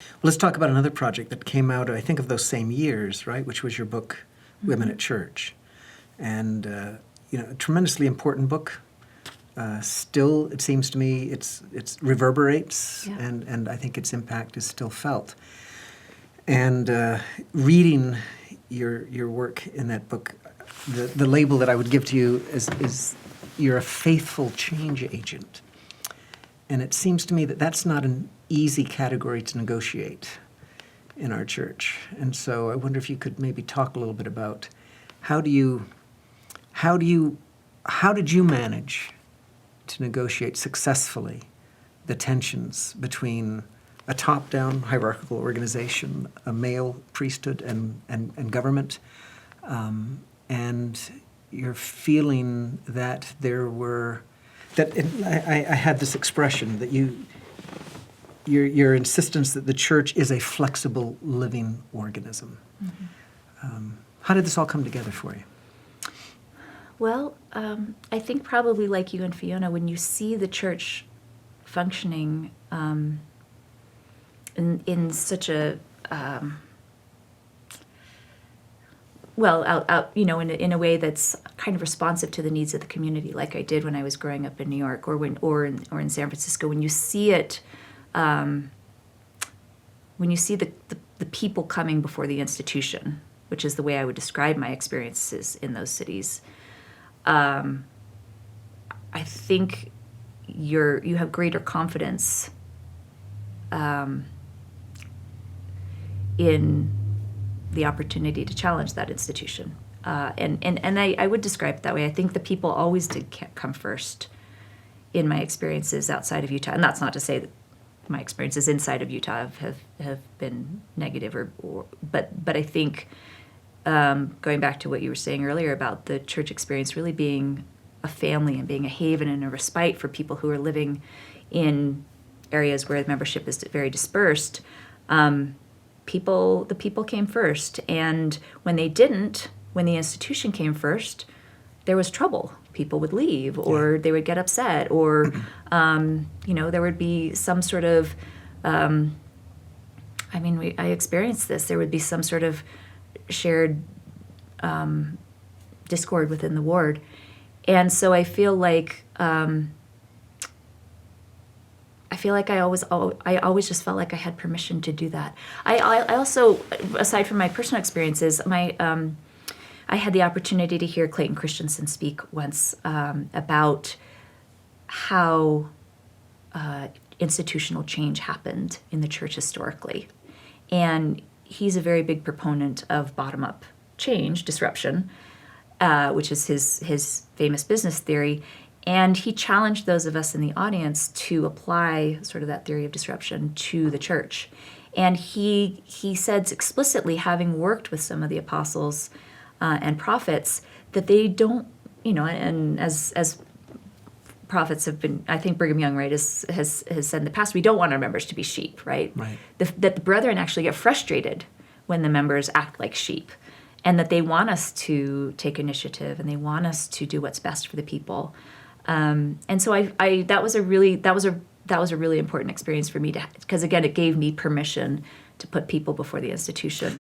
Well, let's talk about another project that came out, I think, of those same years, right? Which was your book, Women at Church. And, a tremendously important book. Still, it seems to me, it's reverberates, Yeah. and I think its impact is still felt. And reading your work in that book, the label that I would give to you is you're a faithful change agent. And it seems to me that that's not an easy category to negotiate in our church. And so I wonder if you could maybe talk a little bit about how did you manage to negotiate successfully the tensions between a top-down hierarchical organization, a male priesthood and government, and you're feeling that I had this expression that your insistence that the church is a flexible living organism. Mm-hmm. How did this all come together for you? Well, I think probably like you and Fiona, when you see the church functioning in such a in a way that's kind of responsive to the needs of the community, like I did when I was growing up in New York or in San Francisco. When you see it, when you see the people coming before the institution, which is the way I would describe my experiences in those cities, I think you have greater confidence in the opportunity to challenge that institution. And I would describe it that way. I think the people always did come first in my experiences outside of Utah. And that's not to say that my experiences inside of Utah have been negative, but I think going back to what you were saying earlier about the church experience really being a family and being a haven and a respite for people who are living in areas where the membership is very dispersed, the people came first. And when they didn't, when the institution came first, there was trouble. People would leave, or they would get upset, or there would be some sort of I experienced this. There would be some sort of shared discord within the ward. And so I feel like I always just felt like I had permission to do that. I also, aside from my personal experiences, I had the opportunity to hear Clayton Christensen speak once about how institutional change happened in the church historically. And he's a very big proponent of bottom-up change, disruption, which is his famous business theory. And he challenged those of us in the audience to apply sort of that theory of disruption to the church. And he said explicitly, having worked with some of the apostles and prophets, that they don't, and as prophets have been, I think Brigham Young, right, has said in the past, we don't want our members to be sheep, right? That the brethren actually get frustrated when the members act like sheep, and that they want us to take initiative and they want us to do what's best for the people. And so that was a really important experience for me because again, it gave me permission to put people before the institution.